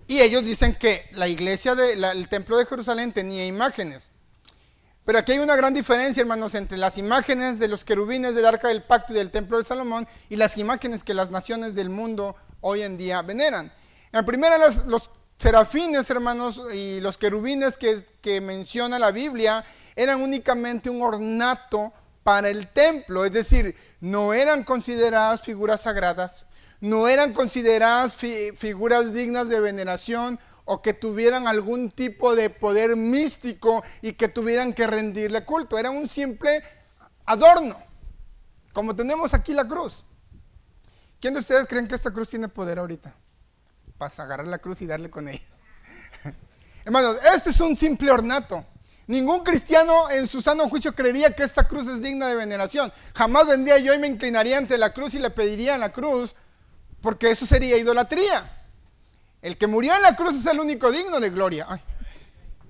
Y ellos dicen que la iglesia el templo de Jerusalén tenía imágenes. Pero aquí hay una gran diferencia, hermanos, entre las imágenes de los querubines del arca del pacto y del templo de Salomón y las imágenes que las naciones del mundo hoy en día veneran. En primera, los serafines, hermanos, y los querubines que menciona la Biblia eran únicamente un ornato para el templo, es decir, no eran consideradas figuras sagradas, no eran consideradas figuras dignas de veneración o que tuvieran algún tipo de poder místico y que tuvieran que rendirle culto. Era un simple adorno, como tenemos aquí la cruz. ¿Quién de ustedes creen que esta cruz tiene poder ahorita? Para agarrar la cruz y darle con ella. Hermanos, este es un simple ornato. Ningún cristiano en su sano juicio creería que esta cruz es digna de veneración. Jamás vendría yo y me inclinaría ante la cruz y le pediría en la cruz, porque eso sería idolatría. El que murió en la cruz es el único digno de gloria. Ay.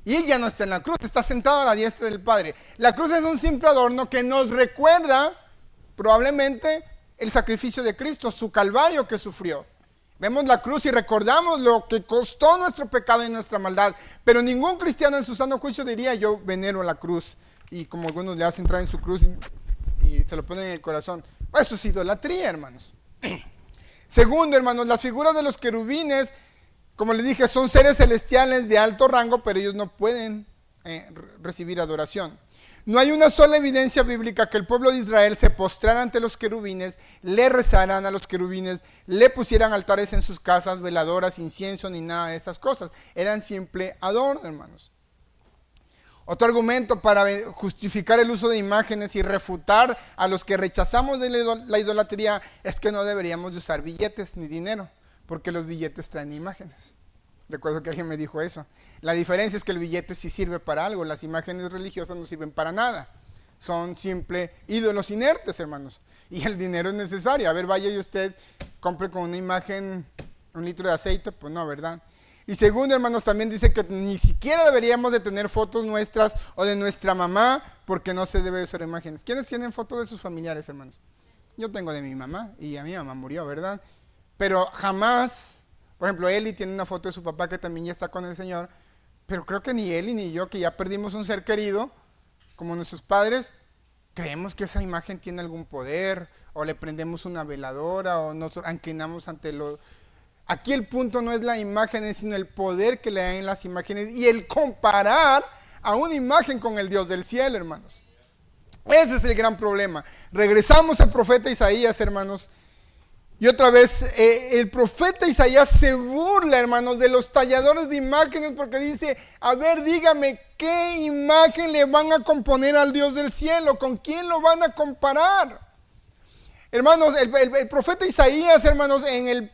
Y él ya no está en la cruz, está sentado a la diestra del Padre. La cruz es un simple adorno que nos recuerda probablemente el sacrificio de Cristo, su calvario que sufrió. Vemos la cruz y recordamos lo que costó nuestro pecado y nuestra maldad. Pero ningún cristiano en su sano juicio diría: yo venero la cruz. Y como algunos le hacen entrar en su cruz y se lo ponen en el corazón. Pues eso es idolatría, hermanos. Segundo, hermanos, las figuras de los querubines, como les dije, son seres celestiales de alto rango, pero ellos no pueden recibir adoración. No hay una sola evidencia bíblica que el pueblo de Israel se postrara ante los querubines, le rezaran a los querubines, le pusieran altares en sus casas, veladoras, incienso, ni nada de esas cosas. Eran simple adorno, hermanos. Otro argumento para justificar el uso de imágenes y refutar a los que rechazamos de la idolatría es que no deberíamos de usar billetes ni dinero, porque los billetes traen imágenes. Recuerdo que alguien me dijo eso. La diferencia es que el billete sí sirve para algo, las imágenes religiosas no sirven para nada. Son simple ídolos inertes, hermanos. Y el dinero es necesario. A ver, vaya y usted compre con una imagen 1 litro de aceite, pues no, ¿verdad? Y segundo, hermanos, también dice que ni siquiera deberíamos de tener fotos nuestras o de nuestra mamá, porque no se debe usar imágenes. ¿Quiénes tienen fotos de sus familiares, hermanos? Yo tengo de mi mamá, y a mi mamá murió, ¿verdad? Pero jamás... Por ejemplo, Eli tiene una foto de su papá que también ya está con el Señor, pero creo que ni Eli ni yo, que ya perdimos un ser querido, como nuestros padres, creemos que esa imagen tiene algún poder, o le prendemos una veladora, o nos inclinamos ante lo... Aquí el punto no es la imagen, sino el poder que le dan en las imágenes y el comparar a una imagen con el Dios del cielo, hermanos. Ese es el gran problema. Regresamos al profeta Isaías, hermanos. Y otra vez, el profeta Isaías se burla, hermanos, de los talladores de imágenes, porque dice: a ver, dígame, ¿qué imagen le van a componer al Dios del cielo? ¿Con quién lo van a comparar? Hermanos, el profeta Isaías, hermanos, en el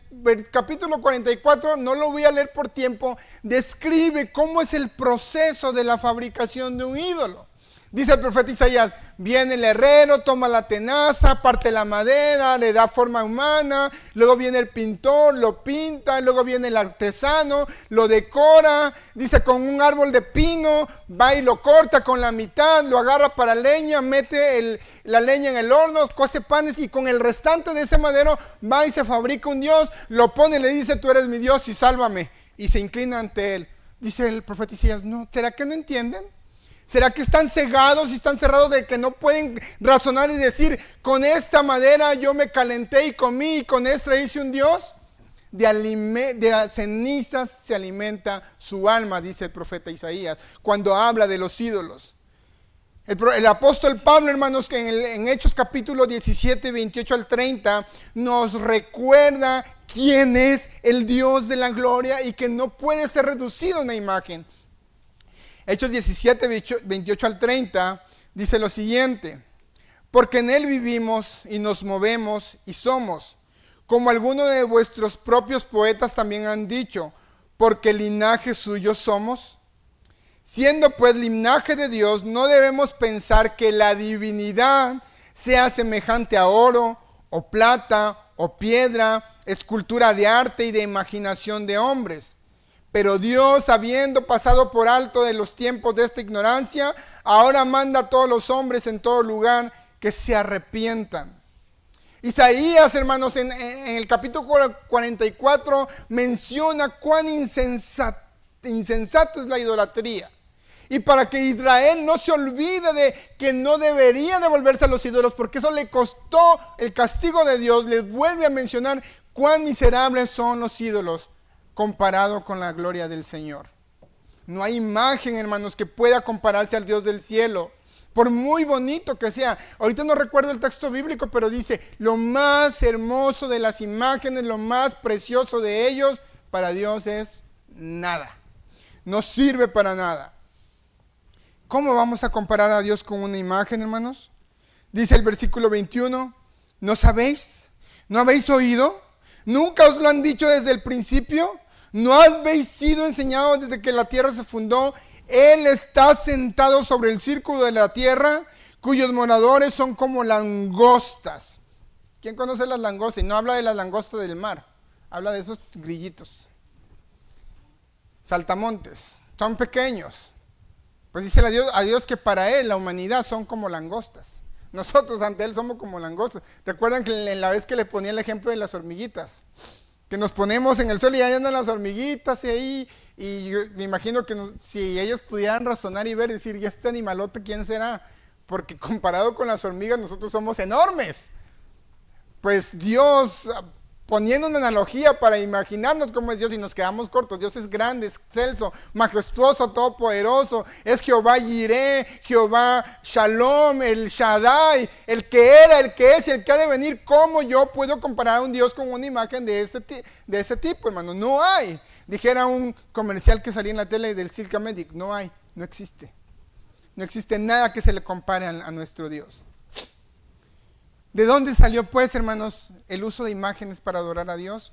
capítulo 44, no lo voy a leer por tiempo, describe cómo es el proceso de la fabricación de un ídolo. Dice el profeta Isaías: viene el herrero, toma la tenaza, parte la madera, le da forma humana, luego viene el pintor, lo pinta, luego viene el artesano, lo decora, dice con un árbol de pino, va y lo corta con la mitad, lo agarra para leña, mete la leña en el horno, cose panes y con el restante de ese madero va y se fabrica un Dios, lo pone y le dice: tú eres mi Dios y sálvame, y se inclina ante él. Dice el profeta Isaías: no, ¿será que no entienden? ¿Será que están cegados y están cerrados de que no pueden razonar y decir: con esta madera yo me calenté y comí y con esta hice un Dios? De cenizas se alimenta su alma, dice el profeta Isaías, cuando habla de los ídolos. El apóstol Pablo, hermanos, que en Hechos capítulo 17, 28 al 30, nos recuerda quién es el Dios de la gloria y que no puede ser reducido a una imagen. Hechos 17, 28 al 30, dice lo siguiente: porque en él vivimos y nos movemos y somos, como algunos de vuestros propios poetas también han dicho, porque linaje suyo somos. Siendo pues linaje de Dios, no debemos pensar que la divinidad sea semejante a oro, o plata, o piedra, escultura de arte y de imaginación de hombres. Pero Dios, habiendo pasado por alto de los tiempos de esta ignorancia, ahora manda a todos los hombres en todo lugar que se arrepientan. Isaías, hermanos, en el capítulo 44 menciona cuán insensato es la idolatría. Y para que Israel no se olvide de que no debería devolverse a los ídolos, porque eso le costó el castigo de Dios, les vuelve a mencionar cuán miserables son los ídolos comparado con la gloria del Señor. No hay imagen, hermanos, que pueda compararse al Dios del cielo, por muy bonito que sea. Ahorita no recuerdo el texto bíblico, pero dice: lo más hermoso de las imágenes, lo más precioso de ellos, para Dios es nada. No sirve para nada. ¿Cómo vamos a comparar a Dios con una imagen, hermanos? Dice el versículo 21, ¿no sabéis? ¿No habéis oído? ¿Nunca os lo han dicho desde el principio? ¿No habéis sido enseñados desde que la tierra se fundó? Él está sentado sobre el círculo de la tierra, cuyos moradores son como langostas. ¿Quién conoce las langostas? Y no habla de las langostas del mar, habla de esos grillitos. Saltamontes, son pequeños. Pues dice a Dios que para Él, la humanidad, son como langostas. Nosotros ante Él somos como langostas. Recuerdan que en la vez que le ponía el ejemplo de las hormiguitas, que nos ponemos en el suelo y ahí andan las hormiguitas y yo me imagino que si ellos pudieran razonar y ver y decir, ¿y este animalote quién será? Porque comparado con las hormigas nosotros somos enormes. Pues Dios, poniendo una analogía para imaginarnos cómo es Dios y nos quedamos cortos. Dios es grande, excelso, majestuoso, todopoderoso. Es Jehová Jireh, Jehová Shalom, el Shaddai, el que era, el que es y el que ha de venir. ¿Cómo yo puedo comparar a un Dios con una imagen de ese tipo, hermano? No hay. Dijera un comercial que salía en la tele del Silka Medic, no hay, no existe. No existe nada que se le compare a nuestro Dios. ¿De dónde salió, pues, hermanos, el uso de imágenes para adorar a Dios?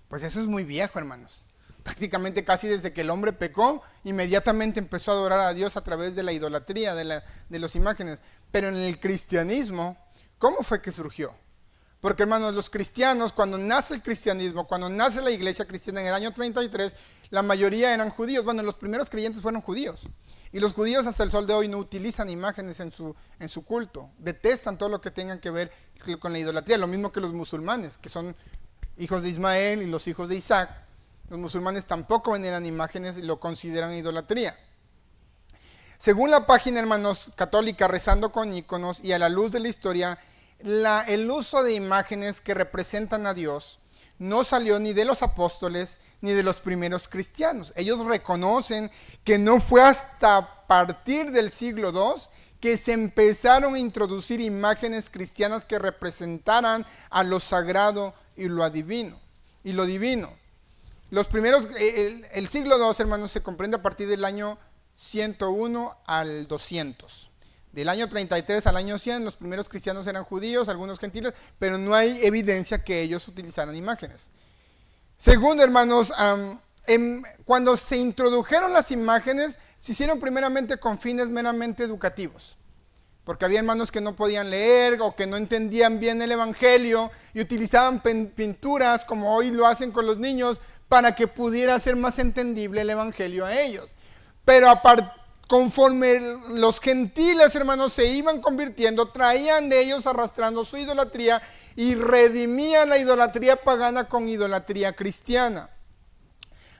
Pues eso es muy viejo, hermanos. Prácticamente casi desde que el hombre pecó, inmediatamente empezó a adorar a Dios a través de la idolatría, de las imágenes. Pero en el cristianismo, ¿cómo fue que surgió? Porque, hermanos, los cristianos, cuando nace el cristianismo, cuando nace la iglesia cristiana en el año 33, la mayoría eran judíos. Bueno, los primeros creyentes fueron judíos. Y los judíos hasta el sol de hoy no utilizan imágenes en su culto. Detestan todo lo que tengan que ver con la idolatría. Lo mismo que los musulmanes, que son hijos de Ismael y los hijos de Isaac. Los musulmanes tampoco veneran imágenes y lo consideran idolatría. Según la página, hermanos, católica, Rezando con Íconos, y a la luz de la historia, el uso de imágenes que representan a Dios no salió ni de los apóstoles ni de los primeros cristianos. Ellos reconocen que no fue hasta partir del siglo II que se empezaron a introducir imágenes cristianas que representaran a lo sagrado y lo divino. Los primeros, el siglo II, hermanos, se comprende a partir del año 101 al 200. Del año 33 al año 100, los primeros cristianos eran judíos, algunos gentiles, pero no hay evidencia que ellos utilizaran imágenes. Segundo, hermanos, cuando se introdujeron las imágenes, se hicieron primeramente con fines meramente educativos. Porque había hermanos que no podían leer o que no entendían bien el evangelio y utilizaban pinturas, como hoy lo hacen con los niños, para que pudiera ser más entendible el evangelio a ellos. Pero conforme los gentiles, hermanos, se iban convirtiendo, traían de ellos arrastrando su idolatría y redimían la idolatría pagana con idolatría cristiana.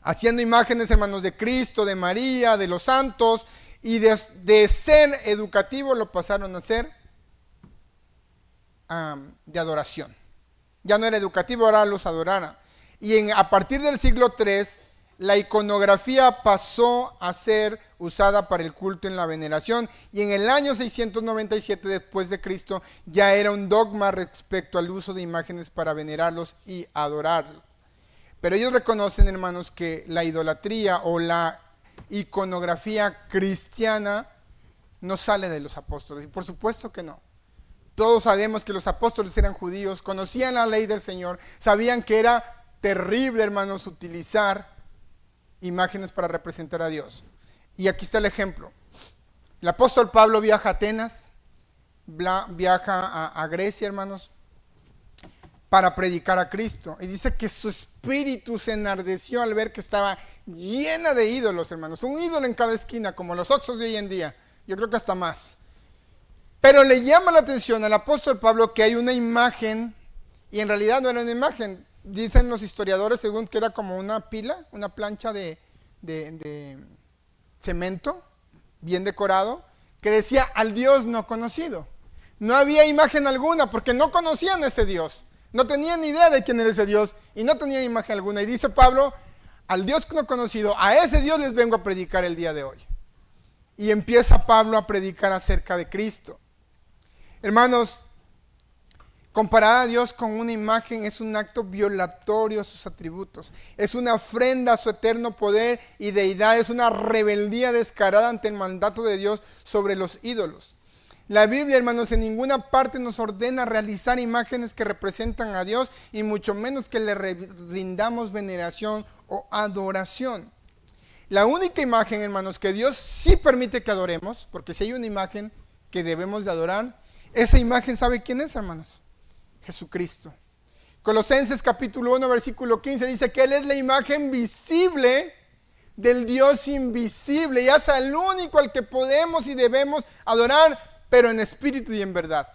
Haciendo imágenes, hermanos, de Cristo, de María, de los santos, y de ser educativo lo pasaron a ser de adoración. Ya no era educativo, ahora los adoraran. Y a partir del siglo III, la iconografía pasó a ser usada para el culto en la veneración, y en el año 697 después de Cristo ya era un dogma respecto al uso de imágenes para venerarlos y adorarlos. Pero ellos reconocen, hermanos, que la idolatría o la iconografía cristiana no sale de los apóstoles, y por supuesto que no. Todos sabemos que los apóstoles eran judíos, conocían la ley del Señor, sabían que era terrible, hermanos, utilizar imágenes para representar a Dios. Y aquí está el ejemplo. El apóstol Pablo viaja a Atenas, viaja a Grecia, hermanos, para predicar a Cristo. Y dice que su espíritu se enardeció al ver que estaba llena de ídolos, hermanos. Un ídolo en cada esquina, como los Oxxos de hoy en día. Yo creo que hasta más. Pero le llama la atención al apóstol Pablo que hay una imagen, y en realidad no era una imagen. Dicen los historiadores, según que era como una pila, una plancha de cemento, bien decorado, que decía al Dios no conocido. No había imagen alguna, porque no conocían a ese Dios. No tenían ni idea de quién era ese Dios, y no tenían imagen alguna. Y dice Pablo, al Dios no conocido, a ese Dios les vengo a predicar el día de hoy. Y empieza Pablo a predicar acerca de Cristo. Hermanos, comparar a Dios con una imagen es un acto violatorio a sus atributos. Es una ofrenda a su eterno poder y deidad. Es una rebeldía descarada ante el mandato de Dios sobre los ídolos. La Biblia, hermanos, en ninguna parte nos ordena realizar imágenes que representan a Dios, y mucho menos que le rindamos veneración o adoración. La única imagen, hermanos, que Dios sí permite que adoremos, porque si hay una imagen que debemos de adorar, esa imagen, ¿sabe quién es, hermanos? Jesucristo. Colosenses capítulo 1, versículo 15 dice que Él es la imagen visible del Dios invisible, y es el único al que podemos y debemos adorar, pero en espíritu y en verdad.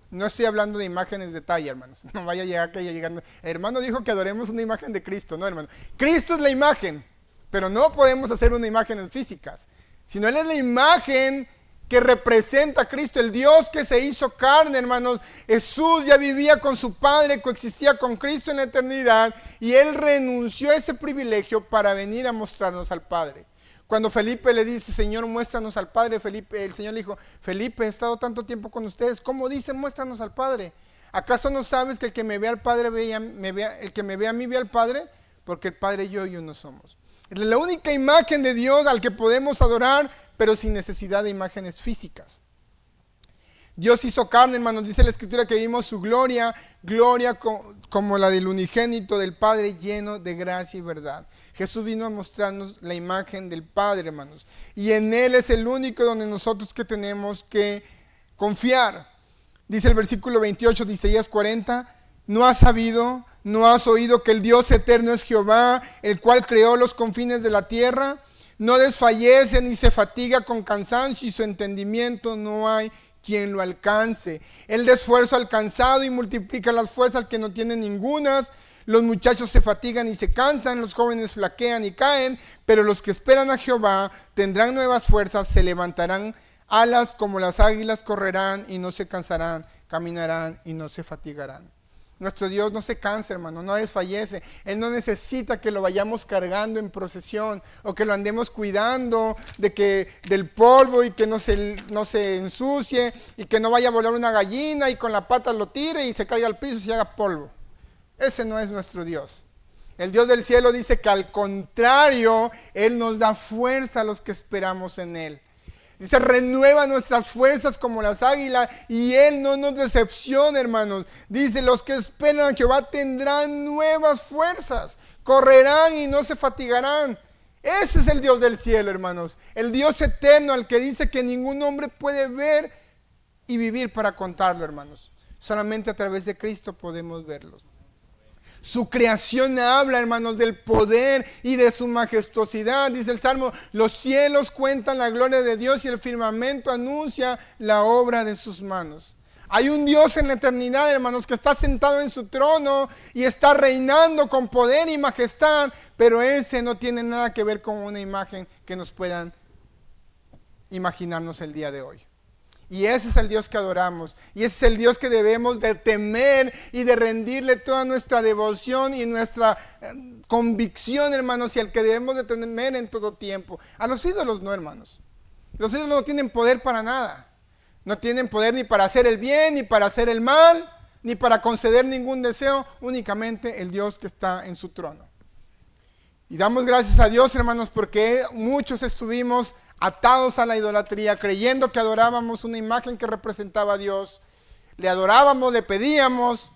No estoy hablando de imágenes de talla, hermanos. No vaya a llegar que haya llegando. El hermano dijo que adoremos una imagen de Cristo. No, hermano. Cristo es la imagen, pero no podemos hacer una imagen en físicas, sino Él es la imagen que representa a Cristo, el Dios que se hizo carne, hermanos. Jesús ya vivía con su Padre, coexistía con Cristo en la eternidad, y Él renunció a ese privilegio para venir a mostrarnos al Padre. Cuando Felipe le dice, Señor, muéstranos al Padre, el Señor le dijo, Felipe, he estado tanto tiempo con ustedes, ¿cómo dice muéstranos al Padre? ¿Acaso no sabes que el que me ve al Padre, el que me ve a mí ve al Padre? Porque el Padre y yo uno somos. Es la única imagen de Dios al que podemos adorar, pero sin necesidad de imágenes físicas. Dios hizo carne, hermanos, dice la Escritura que vimos su gloria, como la del unigénito del Padre, lleno de gracia y verdad. Jesús vino a mostrarnos la imagen del Padre, hermanos, y en Él es el único donde nosotros que tenemos que confiar. Dice el versículo 28 de Isaías 40, ¿no has sabido, no has oído que el Dios eterno es Jehová, el cual creó los confines de la tierra? No desfallece ni se fatiga con cansancio, y su entendimiento no hay quien lo alcance. Él da esfuerzo al cansado y multiplica las fuerzas al que no tiene ningunas. Los muchachos se fatigan y se cansan, los jóvenes flaquean y caen, pero los que esperan a Jehová tendrán nuevas fuerzas, se levantarán alas como las águilas, correrán y no se cansarán, caminarán y no se fatigarán. Nuestro Dios no se cansa, hermano, no desfallece. Él no necesita que lo vayamos cargando en procesión o que lo andemos cuidando del polvo y que no se ensucie y que no vaya a volar una gallina y con la pata lo tire y se caiga al piso y se haga polvo. Ese no es nuestro Dios. El Dios del cielo dice que al contrario, Él nos da fuerza a los que esperamos en Él. Dice, renueva nuestras fuerzas como las águilas, y Él no nos decepciona, hermanos. Dice, los que esperan a Jehová tendrán nuevas fuerzas, correrán y no se fatigarán. Ese es el Dios del cielo, hermanos. El Dios eterno al que dice que ningún hombre puede ver y vivir para contarlo, hermanos. Solamente a través de Cristo podemos verlos. Su creación habla, hermanos, del poder y de su majestuosidad. Dice el Salmo, los cielos cuentan la gloria de Dios y el firmamento anuncia la obra de sus manos. Hay un Dios en la eternidad, hermanos, que está sentado en su trono y está reinando con poder y majestad, pero ese no tiene nada que ver con una imagen que nos puedan imaginarnos el día de hoy. Y ese es el Dios que adoramos. Y ese es el Dios que debemos de temer y de rendirle toda nuestra devoción y nuestra convicción, hermanos, y al que debemos de temer en todo tiempo. A los ídolos no, hermanos. Los ídolos no tienen poder para nada. No tienen poder ni para hacer el bien, ni para hacer el mal, ni para conceder ningún deseo. Únicamente el Dios que está en su trono. Y damos gracias a Dios, hermanos, porque muchos estuvimos atados a la idolatría, creyendo que adorábamos una imagen que representaba a Dios. Le adorábamos, le pedíamos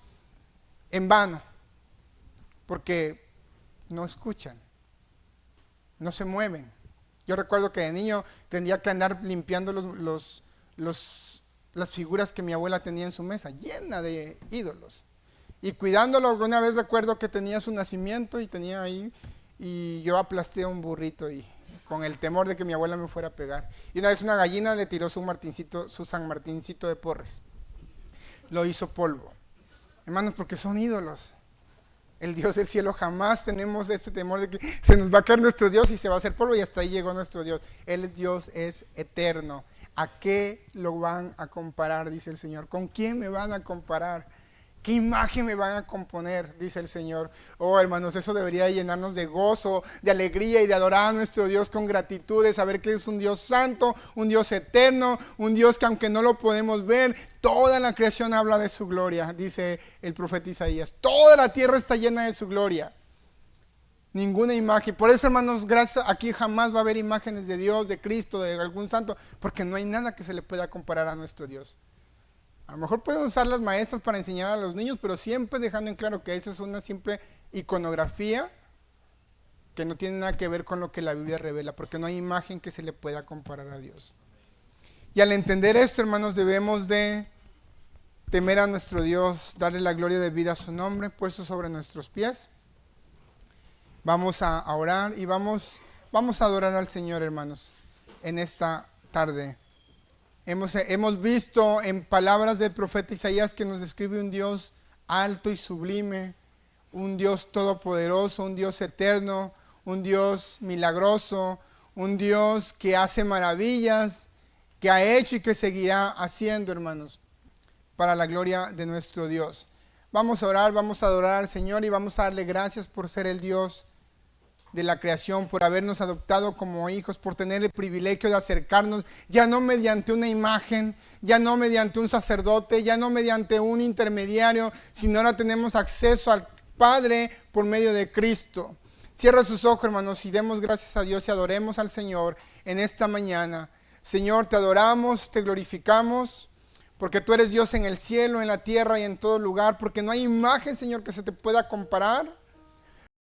en vano, porque no escuchan, no se mueven. Yo recuerdo que de niño tendría que andar limpiando las figuras que mi abuela tenía en su mesa, llena de ídolos. Y cuidándolo, una vez recuerdo que tenía su nacimiento y tenía ahí, y yo aplasté a un burrito y con el temor de que mi abuela me fuera a pegar. Y una vez una gallina le tiró su San Martincito de Porres. Lo hizo polvo. Hermanos, porque son ídolos. El Dios del cielo, jamás tenemos ese temor de que se nos va a caer nuestro Dios y se va a hacer polvo, y hasta ahí llegó nuestro Dios. Dios es eterno. ¿A qué lo van a comparar? Dice el Señor. ¿Con quién me van a comparar? ¿Qué imagen me van a componer? Dice el Señor. Oh, hermanos, eso debería llenarnos de gozo, de alegría y de adorar a nuestro Dios con gratitud, de saber que es un Dios santo, un Dios eterno, un Dios que aunque no lo podemos ver, toda la creación habla de su gloria, dice el profeta Isaías. Toda la tierra está llena de su gloria. Ninguna imagen. Por eso, hermanos, gracias, aquí jamás va a haber imágenes de Dios, de Cristo, de algún santo, porque no hay nada que se le pueda comparar a nuestro Dios. A lo mejor pueden usar las maestras para enseñar a los niños, pero siempre dejando en claro que esa es una simple iconografía que no tiene nada que ver con lo que la Biblia revela, porque no hay imagen que se le pueda comparar a Dios. Y al entender esto, hermanos, debemos de temer a nuestro Dios, darle la gloria de vida a su nombre, puesto sobre nuestros pies. Vamos a orar y vamos a adorar al Señor, hermanos, en esta tarde. Hemos visto en palabras del profeta Isaías que nos describe un Dios alto y sublime, un Dios todopoderoso, un Dios eterno, un Dios milagroso, un Dios que hace maravillas, que ha hecho y que seguirá haciendo, hermanos, para la gloria de nuestro Dios. Vamos a orar, vamos a adorar al Señor y vamos a darle gracias por ser el Dios de la creación, por habernos adoptado como hijos, por tener el privilegio de acercarnos, ya no mediante una imagen, ya no mediante un sacerdote, ya no mediante un intermediario, sino ahora tenemos acceso al Padre por medio de Cristo. Cierra sus ojos, hermanos, y demos gracias a Dios y adoremos al Señor en esta mañana. Señor, te adoramos, te glorificamos, porque tú eres Dios en el cielo, en la tierra y en todo lugar, porque no hay imagen, Señor, que se te pueda comparar.